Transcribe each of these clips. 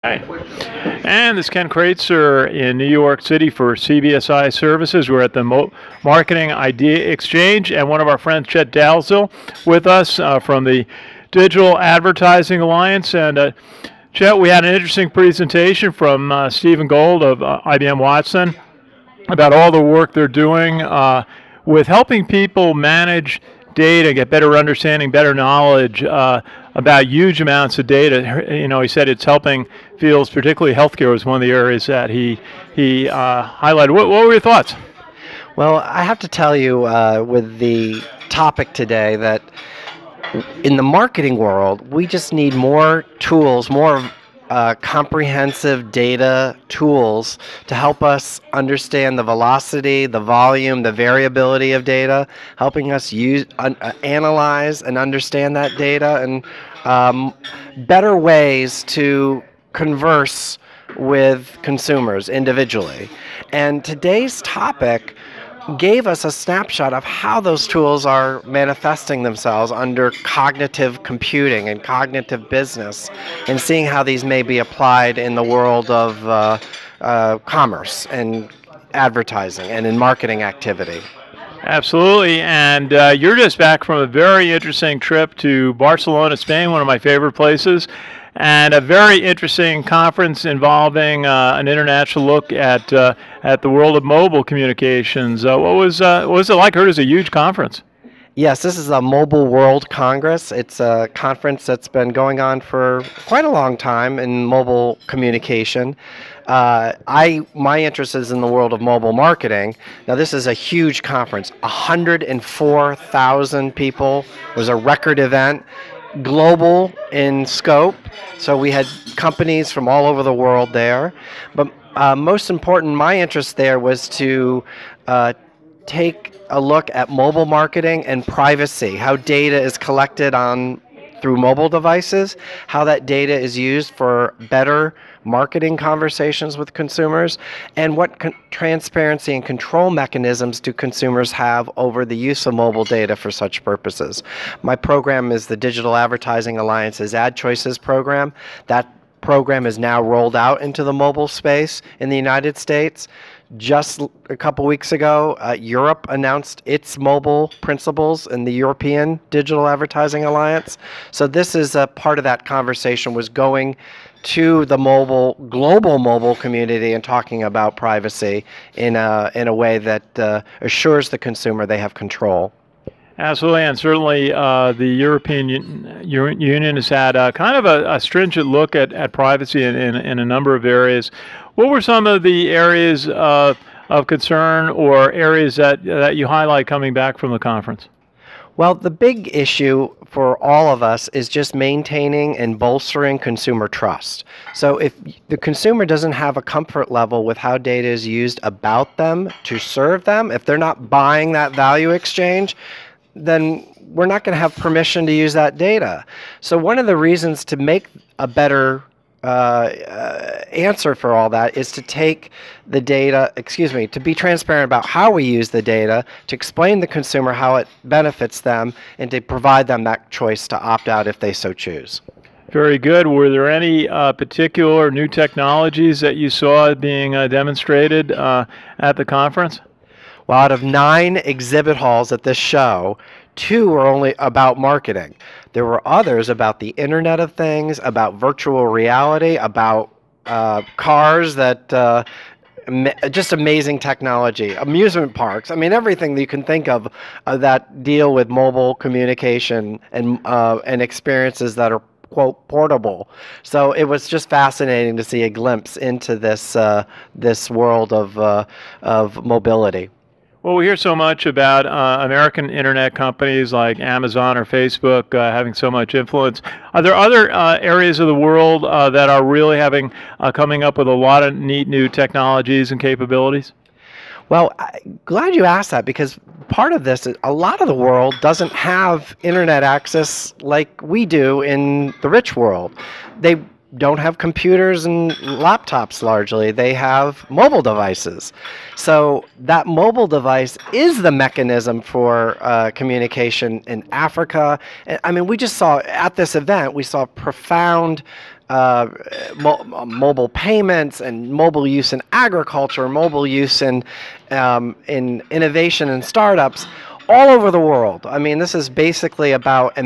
Hi. And this is Ken Kreitzer in New York City for CBSI Services. We're at the Marketing Idea Exchange, and one of our friends, Chet Dalzell, with us from the Digital Advertising Alliance. And Chet, we had an interesting presentation from Stephen Gold of IBM Watson about all the work they're doing with helping people manage data, get better understanding, better knowledge about huge amounts of data. You know, he said it's helping fields, particularly healthcare was one of the areas that he highlighted. What were your thoughts? Well, I have to tell you with the topic today that in the marketing world, we just need more tools, more comprehensive data tools to help us understand the velocity, the volume, the variability of data, helping us analyze and understand that data, and better ways to converse with consumers individually. And today's topic gave us a snapshot of how those tools are manifesting themselves under cognitive computing and cognitive business, and seeing how these may be applied in the world of commerce and advertising and in marketing activity. Absolutely, and you're just back from a very interesting trip to Barcelona, Spain, one of my favorite places, and a very interesting conference involving an international look at the world of mobile communications. What was it like? I heard it was a huge conference. Yes, this is a Mobile World Congress. It's a conference that's been going on for quite a long time in mobile communication. My interest is in the world of mobile marketing. Now, this is a huge conference. 104,000 people. It was a record event, global in scope. So we had companies from all over the world there. But most important, my interest there was to take a look at mobile marketing and privacy, how data is collected through mobile devices, how that data is used for better marketing conversations with consumers, and what transparency and control mechanisms do consumers have over the use of mobile data for such purposes. My program is the Digital Advertising Alliance's Ad Choices program. That program is now rolled out into the mobile space in the United States. Just a couple weeks ago, Europe announced its mobile principles in the European Digital Advertising Alliance. So this is a part of that conversation, was going to the global mobile community and talking about privacy in a way that assures the consumer they have control. Absolutely, and certainly the European Union has had kind of a stringent look at privacy in a number of areas. What were some of the areas of concern or areas that you highlight coming back from the conference? Well, the big issue for all of us is just maintaining and bolstering consumer trust. So if the consumer doesn't have a comfort level with how data is used about them to serve them, if they're not buying that value exchange, then we're not going to have permission to use that data. So one of the reasons to make a better answer for all that is to take the data, to be transparent about how we use the data, to explain the consumer how it benefits them, and to provide them that choice to opt out if they so choose. Very good. Were there any particular new technologies that you saw being demonstrated at the conference? Well, out of 9 exhibit halls at this show, 2 were only about marketing. There were others about the Internet of Things, about virtual reality, about cars that just amazing technology, amusement parks. I mean, everything that you can think of that deal with mobile communication and experiences that are, quote, portable. So it was just fascinating to see a glimpse into this world of mobility. Well, we hear so much about American internet companies like Amazon or Facebook having so much influence. Are there other areas of the world that are really coming up with a lot of neat new technologies and capabilities? Well, I'm glad you asked that, because part of this is a lot of the world doesn't have internet access like we do in the rich world. They don't have computers and laptops largely. They have mobile devices. So that mobile device is the mechanism for communication in Africa. I mean, we just saw at this event, we saw profound mobile payments and mobile use in agriculture, mobile use in innovation and startups all over the world. I mean, this is basically about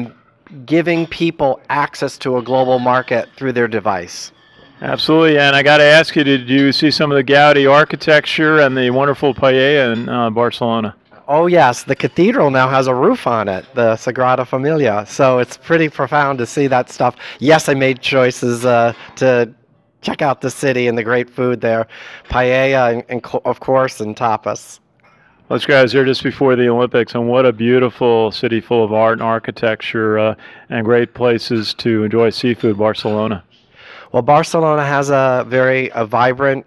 giving people access to a global market through their device. Absolutely, and I got to ask you, did you see some of the Gaudi architecture and the wonderful paella in Barcelona? Oh yes, the cathedral now has a roof on it, the Sagrada Familia, so it's pretty profound to see that stuff. Yes, I made choices to check out the city and the great food there, paella and of course, and tapas. Those guys are just before the Olympics, and what a beautiful city full of art and architecture and great places to enjoy seafood, Barcelona. Well, Barcelona has a very vibrant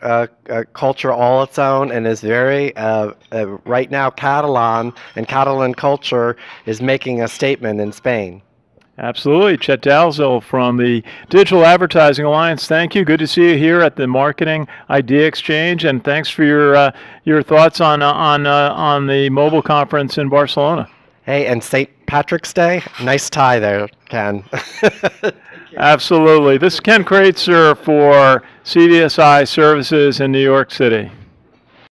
culture all its own, and is very, right now, Catalan and Catalan culture is making a statement in Spain. Absolutely. Chet Dalzell from the Digital Advertising Alliance. Thank you. Good to see you here at the Marketing Idea Exchange, and thanks for your thoughts on the mobile conference in Barcelona. Hey, and St. Patrick's Day. Nice tie there, Ken. Absolutely. This is Ken Kreitzer for CBSI Services in New York City.